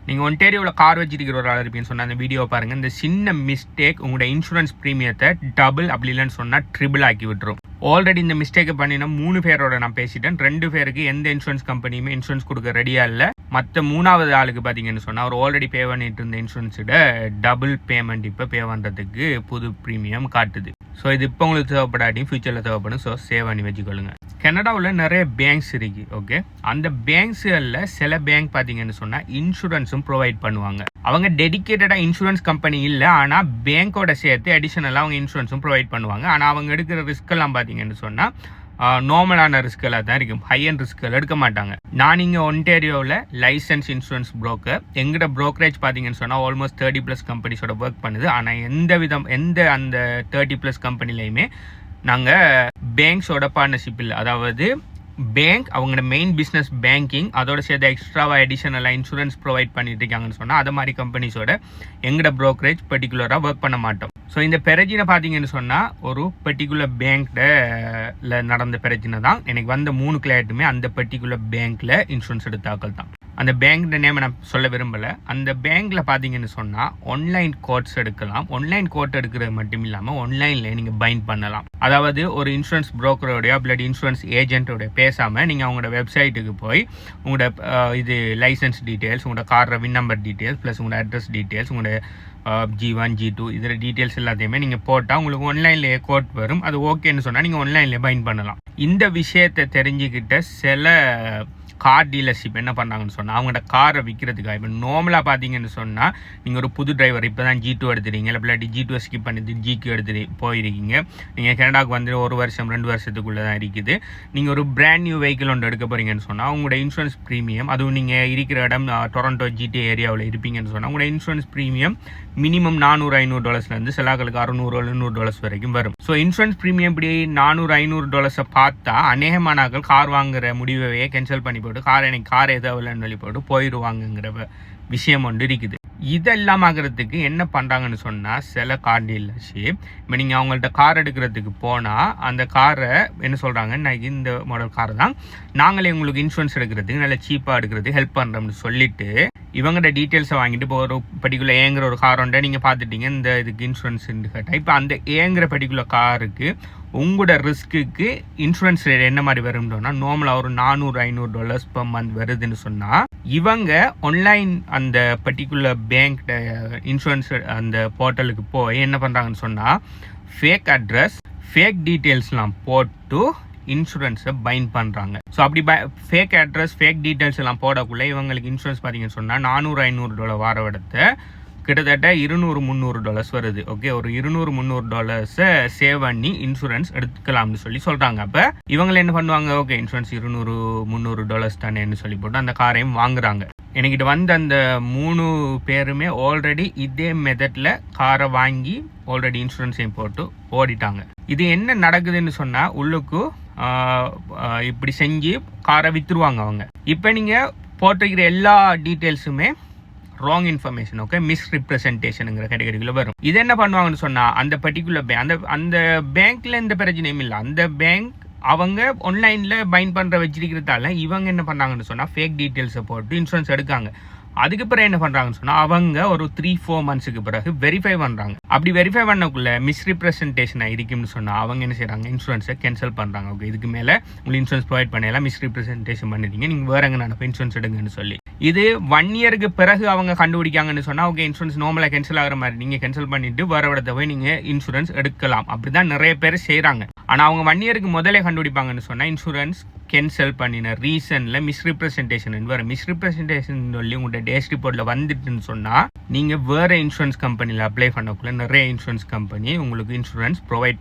நீங்கள் ஒன்டேரியோவில் கார் வச்சிருக்கிற ஒரு ஆள் இருப்பீங்கன்னு சொன்னால் அந்த வீடியோ பாருங்கள். இந்த சின்ன மிஸ்டேக் உங்களோட இன்சூரன்ஸ் ப்ரீமியத்தை டபுள் அப்படி இல்லைன்னு சொன்னால் ட்ரிபிள் ஆக்கி விட்டுரும். ஆல்ரெடி இந்த மிஸ்டேக்கை பண்ணினா 3 பேரோட நான் பேசிட்டேன். 2 பேருக்கு எந்த இன்சூரன்ஸ் கம்பெனியுமே இன்சூரன்ஸ் கொடுக்க ரெடியாக இல்லை. மற்ற 3வது ஆளுக்கு பார்த்தீங்கன்னு சொன்னால் அவர் ஆல்ரெடி பே பண்ணிட்டு இருந்த இன்சூரன்ஸோட டபுள் பேமெண்ட் இப்போ பே பண்ணுறதுக்கு புது ப்ரீமியம் காட்டுது. ஸோ இது இப்போ உங்களுக்கு தேவைப்படாட்டியும் ஃபியூச்சரில் தேவைப்படும். ஸோ சேவ் பண்ணி வச்சுக்கொள்ளுங்க. கனடாவில் நிறைய பேங்க்ஸ் இருக்கு. ஓகே, அந்த பேங்க்ஸுகளில் சில பேங்க் பார்த்தீங்கன்னு சொன்னால் இன்சூரன்ஸும் ப்ரொவைட் பண்ணுவாங்க. அவங்க டெடிக்கேட்டடாக இன்சூரன்ஸ் கம்பெனி இல்லை, ஆனால் பேங்க்கோட சேர்த்து அடிஷனலாக அவங்க இன்சூரன்ஸும் ப்ரொவைட் பண்ணுவாங்க. ஆனால் அவங்க எடுக்கிற ரிஸ்க்கெல்லாம் பார்த்தீங்கன்னு சொன்னால் நார்மலான ரிஸ்க்கெல்லாம் தான் இருக்கும். ஹை அண்ட் ரிஸ்க்கெல்லாம் எடுக்க மாட்டாங்க. நான் இங்கே ஒன்டேரியோவில் லைசன்ஸ் இன்சூரன்ஸ் புரோக்கர். எங்களோட ப்ரோக்கரேஜ் பார்த்தீங்கன்னு சொன்னால் ஆல்மோஸ்ட் 30+ கம்பெனிஸோட ஒர்க் பண்ணுது. ஆனால் எந்த அந்த 30+ கம்பெனிலையுமே நாங்கள் பேங்க்ஸோட பார்ட்னர்ஷிப் இல்லை. அதாவது பேங்க் அவங்களோட மெயின் பிஸ்னஸ் பேங்கிங், அதோட சேர்த்து எக்ஸ்ட்ராவாக அடிஷனலாக இன்சூரன்ஸ் ப்ரொவைட் பண்ணிட்டு இருக்காங்கன்னு சொன்னால் அது மாதிரி கம்பெனிஸோட எங்களோட ப்ரோக்கரேஜ் பர்டிகுலராக ஒர்க் பண்ண மாட்டோம். ஸோ இந்த பிரச்சனை பார்த்தீங்கன்னு சொன்னால் ஒரு பர்டிகுலர் பேங்க்கில் நடந்த பிரச்சனை தான். எனக்கு வந்த 3 கிளையண்ட்டுமே அந்த பர்டிகுலர் பேங்க்கில் இன்சூரன்ஸ் எடுத்தாக்கள் தான். அந்த பேங்க் நேமை நான் சொல்ல விரும்பலை. அந்த பேங்க்கில் பார்த்தீங்கன்னு சொன்னால் ஆன்லைன் கோட்ஸ் எடுக்கலாம். ஆன்லைன் கோட் எடுக்கிறது மட்டும் இல்லாமல் ஆன்லைனில் நீங்கள் பைண்ட் பண்ணலாம். அதாவது ஒரு இன்சூரன்ஸ் புரோக்கரோடைய பிளட் இன்சூரன்ஸ் ஏஜென்ட்டோடைய பேசாமல் நீங்கள் அவங்களோட வெப்சைட்டுக்கு போய் உங்களோட இது லைசன்ஸ் டீட்டெயில்ஸ், உங்களோட car win number details plus உங்களோட அட்ரஸ் டீட்டெயில்ஸ், உங்களோட G1 G2 இதில் டீட்டெயில்ஸ் எல்லாத்தையுமே நீங்கள் போட்டால் உங்களுக்கு ஆன்லைன்லேயே கோட் வரும். அது ஓகேன்னு சொன்னால் நீங்கள் ஆன்லைன்லேயே பைண்ட் பண்ணலாம். இந்த விஷயத்தை தெரிஞ்சுக்கிட்ட சில கார் டீலர்ஷிப் என்ன பண்ணாங்கன்னு சொன்னால் அவங்களோட காரை விற்கிறதுக்காக இப்போ நார்மலாக பார்த்தீங்கன்னு சொன்னால் நீங்கள் ஒரு புது டிரைவர் இப்போ தான் G2 எடுத்துறீங்க, இல்லை இல்லாட்டி G2 ஸ்கிப் பண்ணிட்டு GQ எடுத்துட்டு போயிருக்கீங்க. நீங்கள் கனடாவுக்கு வந்து 1 வருஷம் 2 வருஷத்துக்குள்ளே தான் இருக்குது. நீங்கள் ஒரு பிராண்ட் நியூ வெஹிக்கிள் ஒன்று எடுக்க போகிறீங்கன்னு சொன்னால் உங்களோட இன்சூரன்ஸ் ப்ரீமியம், அதுவும் நீங்கள் இருக்கிற இடம் டொரண்டோ GTA ஏரியாவில் இருப்பீங்கன்னு சொன்னால் உங்களோட இன்சூரன்ஸ் ப்ரீமியம் மினிமம் $400-500 சிலாக்களுக்கு $600-700 வரைக்கும் வரும். ஸோ இன்சூரன்ஸ் ப்ரீமியம் இப்படி $400-500 பார்த்தா அநேகமானாக்கள் கார் வாங்குற முடிவையே கேன்சல் பண்ணி எனக்கு கார் எதாவதுன்னு சொல்லி போட்டு போயிடுவாங்கங்கிற விஷயம் ஒன்று இருக்குது. இதெல்லாம் ஆகிறதுக்கு என்ன பண்ணுறாங்கன்னு சொன்னால் சில கார் டீலர்ஷிப் இப்போ நீங்கள் அவங்கள்ட்ட கார் எடுக்கிறதுக்கு போனால் அந்த காரை என்ன சொல்கிறாங்க, நான் இந்த மாடல் காரை தான் நாங்களே உங்களுக்கு இன்சூரன்ஸ் எடுக்கிறதுக்கு நல்லா சீப்பாக எடுக்கிறதுக்கு ஹெல்ப் பண்ணுறோம்னு சொல்லிட்டு இவங்களோட டீட்டெயில்ஸை வாங்கிட்டு இப்போ ஒரு பர்டிகுலர் ஏங்குற ஒரு கார் ஒன்றை நீங்கள் பார்த்துட்டீங்க, இந்த இதுக்கு இன்சூரன்ஸ் கேட்டால் இப்போ அந்த ஏங்குற பர்டிகுலர் காருக்கு உங்களோட ரிஸ்க்குக்கு இன்சூரன்ஸ் ரேட் என்ன மாதிரி வரும்னா நார்மலாக ஒரு $400-500 பெர் மந்த் வருதுன்னு சொன்னால் இவங்க ஆன்லைன் அந்த பர்டிகுலர் பேங்க் இன்சூரன்ஸ் அந்த போர்ட்டலுக்கு போய் என்ன பண்ணுறாங்கன்னு சொன்னால் ஃபேக் அட்ரஸ் ஃபேக் டீட்டெயில்ஸ்லாம் போட்டு இன்சூரன்ஸை பைண்ட் பண்ணுறாங்க. ஸோ அப்படி ஃபேக் அட்ரஸ் ஃபேக் டீட்டெயில்ஸ் எல்லாம் போடக்குள்ளே இவங்களுக்கு இன்சூரன்ஸ் பார்த்தீங்கன்னு சொன்னால் $400-500 வார இடத்தை கிட்டத்தட்ட $200-300 வருது. ஓகே, ஒரு $200-300 சேவ் பண்ணி இன்சூரன்ஸ் எடுத்துக்கலாம்னு சொல்கிறாங்க. அப்போ இவங்களை என்ன பண்ணுவாங்க, ஓகே இன்சூரன்ஸ் $200-300 தானேன்னு சொல்லி போட்டு அந்த காரையும் வாங்குறாங்க. என்கிட்ட வந்து அந்த 3 பேருமே ஆல்ரெடி இதே மெத்தடில் காரை வாங்கி ஆல்ரெடி இன்சூரன்ஸையும் போட்டு ஓடிட்டாங்க. இது என்ன நடக்குதுன்னு சொன்னால் உள்ளுக்கு இப்படி செஞ்சு காரை விற்றுருவாங்க அவங்க. இப்போ நீங்கள் போட்டிருக்கிற எல்லா டீட்டெயில்ஸுமே ராங் இன்ஃபர்மேஷன், ஓகே, மிஸ்ரிப்ரசன்டேஷனுங்கிற கேட்டகரிக்குள்ள வரும். இது என்ன பண்ணுவாங்கன்னு சொன்னால் அந்த பர்டிகுலர் பேங்க் அந்த பேங்க்ல எந்த பிரச்சனையும் இல்லை. அந்த பேங்க் அவங்க ஆன்லைனில் பைண்ட் பண்ணுற வச்சிருக்கிறதால இவங்க என்ன பண்ணாங்கன்னு சொன்னால் ஃபேக் டீட்டெயில்ஸை போட்டு இன்சூரன்ஸ் எடுக்காங்க. அதுக்கு பிறகு என்ன பண்ணுறாங்கன்னு சொன்னால் அவங்க ஒரு 3-4 மந்த்ஸுக்கு பிறகு வெரிஃபை பண்ணுறாங்க. அப்படி வெரிஃபை பண்ணக்குள்ள மிஸ்ரிப்ரசன்டேஷனாக இருக்குன்னு சொன்னால் அவங்க என்ன செய்கிறாங்க, இன்சூரன்ஸை கேன்சல் பண்ணுறாங்க. ஓகே, இதுக்கு மேலே உங்களுக்கு இன்சூரன்ஸ் ப்ரொவைட் பண்ணலாம், மிஸ்ரிப்ரசன்டேஷன் பண்ணிட்டீங்க, நீங்கள் வேற எங்கே நான் இன்சூரன்ஸ் எடுங்கன்னு சொல்லி. இது 1 இயருக்கு பிறகு அவங்க கண்டுபிடிக்காங்கன்னு சொன்னால் ஓகே இன்சூரன்ஸ் நார்மலாக கேன்சல் ஆகிற மாதிரி நீங்கள் கேன்சல் பண்ணிட்டு வர இடத்த போய் நீங்கள் இன்சூரன்ஸ் எடுக்கலாம். அப்படி தான் நிறைய பேர் செய்கிறாங்க. ஆனால் அவங்க 1 இயருக்கு முதலே கண்டுபிடிப்பாங்கன்னு சொன்னால் இன்சூரன்ஸ் கேன்சல் பண்ணின ரீசனில் மிஸ்ரிப்ரசன்டேஷன் வர மிஸ்ரிப்ரசன்டேஷன் சொல்லி உங்களோட டேஷ் ரிப்போர்ட்டில் வந்துட்டுன்னு சொன்னால் நீங்கள் வேறு இன்சூரன்ஸ் கம்பெனியில் அப்ளை பண்ணக்குள்ள நிறைய இன்சூரன்ஸ் கம்பெனி உங்களுக்கு இன்சூரன்ஸ் ப்ரொவைட்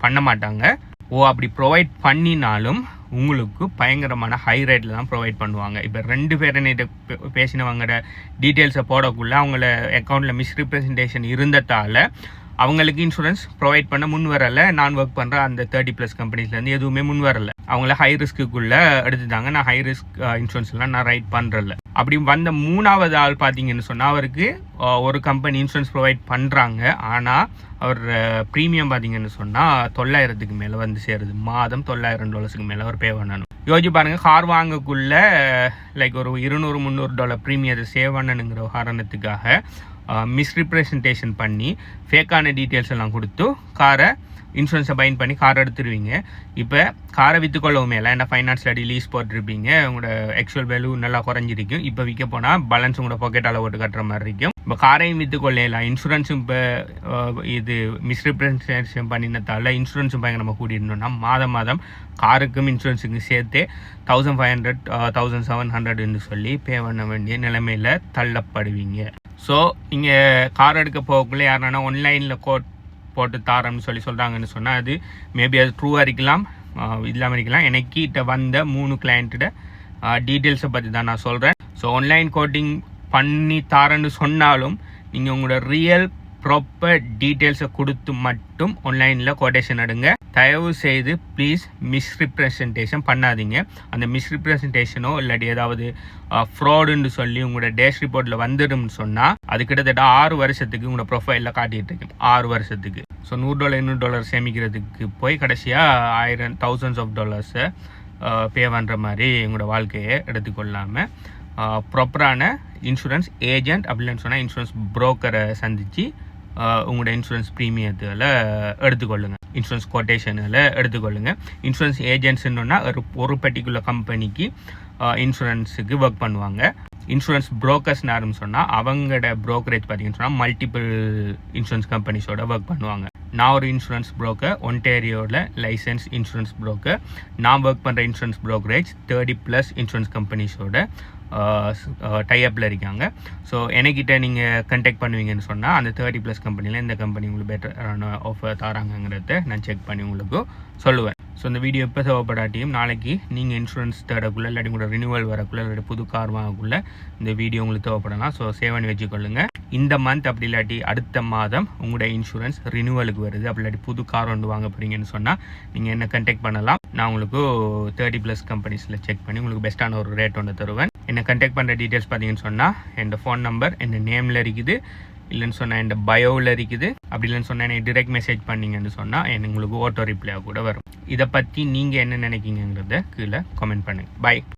பண்ண மாட்டாங்க. அப்படி ப்ரொவைட் பண்ணினாலும் உங்களுக்கு பயங்கரமான ஹை ரேட்டில் தான் ப்ரொவைட் பண்ணுவாங்க. இப்போ 2 பேரை பேசினவங்களோட டீட்டெயில்ஸை போடக்குள்ள அவங்கள அக்கௌண்ட்டில் மிஸ்ரிப்ரசன்டேஷன் இருந்ததால் அவங்களுக்கு இன்சூரன்ஸ் ப்ரொவைட் பண்ண முன் வரலை. நான் ஒர்க் பண்ணுற அந்த 30+ கம்பெனிஸ்லேருந்து எதுவுமே முன் வரலை. அவங்கள ஹை ரிஸ்க்குள்ளே எடுத்துட்டாங்க. நான் ஹை ரிஸ்க் இன்சூரன்ஸ்லாம் நான் ரைட் பண்ணுறல. அப்படி வந்த 3வது ஆள் பார்த்தீங்கன்னு சொன்னால் அவருக்கு ஒரு கம்பெனி இன்சூரன்ஸ் ப்ரொவைட் பண்ணுறாங்க. ஆனால் அவர் ப்ரீமியம் பார்த்தீங்கன்னு சொன்னால் $900க்கு மேலே வந்து சேருது. மாதம் $900 மேலே அவர் பே பண்ணணும். யோசிச்சு பாருங்கள், கார் வாங்கக்குள்ள லைக் ஒரு $200-300 ப்ரீமியத்தை சேவ் பண்ணணுங்கிற காரணத்துக்காக மிஸ்ரிப்ரசன்டேஷன் பண்ணி ஃபேக்கான டீட்டெயில்ஸ் எல்லாம் கொடுத்து காரை இன்சூரன்ஸை பைன் பண்ணி கார் எடுத்துருவீங்க. இப்போ காரை விற்றுக்கொள்ளவுமே இல்லை, ஏன்னா ஃபைனான்ஸில் லீஸ் போட்டிருப்பீங்க, உங்களோட ஆக்சுவல் வேல்யூ நல்லா குறைஞ்சிருக்கும். இப்போ விற்க போனால் பேலன்ஸ் உங்களோட பாக்கெட்டால் போட்டு கட்டுற மாதிரி இருக்கும். இப்போ காரையும் விற்றுக்கொள்ளலாம், இன்சூரன்ஸும் இப்போ இது மிஸ்ரிப்ரசன்டேஷன் பண்ணினதால இன்சூரன்ஸும் பயங்கர நம்ம கூட்டியிருந்தோம்னா மாதம் காருக்கும் இன்சூரன்ஸுக்கும் சேர்த்து 1500 1700 சொல்லி பே பண்ண வேண்டிய நிலைமையில் தள்ளப்படுவீங்க. ஸோ இங்கே கார் எடுக்க போகக்குள்ளே யாருன்னா ஆன்லைனில் கோட் போட்டு தாரம்னு சொல்கிறாங்கன்னு சொன்னால் அது மேபி அது ட்ரூவாக இருக்கலாம், இல்லாமல் இருக்கலாம். எனக்கிட்ட வந்த 3 கிளையண்ட்டோட டீட்டெயில்ஸை பற்றி தான் நான் சொல்கிறேன். ஸோ ஆன்லைன் கோட்டிங் பண்ணி தாரன்னு சொன்னாலும் நீங்கள் உங்களோட ரியல் ப்ராப்பர் டீட்டெயில்ஸை கொடுத்து மட்டும் ஆன்லைனில் கோட்டேஷன் எடுங்க. தயவு செய்து ப்ளீஸ் மிஸ்ரிப்ரசன்டேஷன் பண்ணாதீங்க. அந்த மிஸ்ரிப்ரசன்டேஷனோ இல்லாட்டி ஏதாவது ஃப்ராடுன்னு சொல்லி உங்களோட டேஷ் ரிப்போர்ட்டில் வந்துடும்னு சொன்னால் அது கிட்டத்தட்ட 6 வருஷத்துக்கு உங்களோட ப்ரொஃபைலில் காட்டிகிட்டு இருக்கு. 6 வருஷத்துக்கு. ஸோ $100 சேமிக்கிறதுக்கு போய் கடைசியாக thousands of dollars பே பண்ணுற மாதிரி உங்களோட வாழ்க்கையை எடுத்துக்கொள்ளாமல் ப்ராப்பரான இன்சூரன்ஸ் ஏஜென்ட் அப்படின்னு சொன்னால் இன்சூரன்ஸ் புரோக்கரை சந்தித்து உங்களோட இன்சூரன்ஸ் ப்ரீமியத்தில் எடுத்துக்கொள்ளுங்க, இன்சூரன்ஸ் கோட்டேஷனில் எடுத்துக்கொள்ளுங்க. இன்சூரன்ஸ் ஏஜென்ட்ஸ்ன்னா ஒரு பர்டிகுலர் கம்பெனிக்கு இன்சூரன்ஸுக்கு ஒர்க் பண்ணுவாங்க. இன்சூரன்ஸ் புரோக்கர்ஸ்னு யாருன்னு சொன்னால் அவங்களோட ப்ரோக்கரேஜ் பார்த்தீங்கன்னு சொன்னால் மல்டிபிள் இன்சூரன்ஸ் கம்பெனிஸோட ஒர்க் பண்ணுவாங்க. நான் ஒரு இன்சூரன்ஸ் புரோக்கர், ஒன்டேரியோவில் லைசன்ஸ் இன்சூரன்ஸ் புரோக்கர். நான் ஒர்க் பண்ணுற இன்சூரன்ஸ் புரோக்கரேஜ் 30+ இன்சூரன்ஸ் கம்பெனிஸோட டைஅப்பில் இருக்காங்க. ஸோ எனக்கிட்ட நீங்கள் கண்டெக்ட் பண்ணுவீங்கன்னு சொன்னால் அந்த 30+ கம்பெனியில் இந்த கம்பெனி உங்களுக்கு பெட்டரான ஆஃபர் தராங்கங்கிறத நான் செக் பண்ணி உங்களுக்கு சொல்லுவேன். ஸோ இந்த வீடியோ எப்போ தேவைப்படாட்டியும் நாளைக்கு நீங்கள் இன்சூரன்ஸ் தேடக்குள்ளே இல்லாட்டி உங்களோட ரினியூவல் வரக்குள்ளே இல்லாட்டி புது கார் வாங்கக்குள்ளே இந்த வீடியோ உங்களுக்கு தேவைப்படலாம். ஸோ சேவ் பண்ணி வச்சுக்கொள்ளுங்க. இந்த மந்த் அப்படி இல்லாட்டி அடுத்த மாதம் உங்களோட இன்சூரன்ஸ் ரினியூவலுக்கு வருது, அப்படி இல்லாட்டி புது கார் ஒன்று வாங்க போகிறீங்கன்னு சொன்னால் நீங்கள் என்ன கண்டெக்ட் பண்ணலாம். நான் உங்களுக்கு 30+ கம்பெனிஸில் செக் பண்ணி உங்களுக்கு பெஸ்ட்டான ஒரு ரேட் ஒன்று தருவேன். என்னை கண்டெக்ட் பண்ணுற டீட்டெயில்ஸ் பார்த்தீங்கன்னு சொன்னால் என் ஃபோன் நம்பர் என் நேமில் இருக்குது, இல்லைன்னு சொன்னால் என் பயோவில் இருக்குது. அப்படி இல்லைன்னு சொன்னால் எனக்கு டிரெக்ட் மெசேஜ் பண்ணிங்கன்னு சொன்னால் உங்களுக்கு ஆட்டோ ரிப்ளையாக கூட வரும். இதை பற்றி நீங்கள் என்ன நினைக்கிங்கிறத கீழே கமெண்ட் பண்ணுங்கள். பை.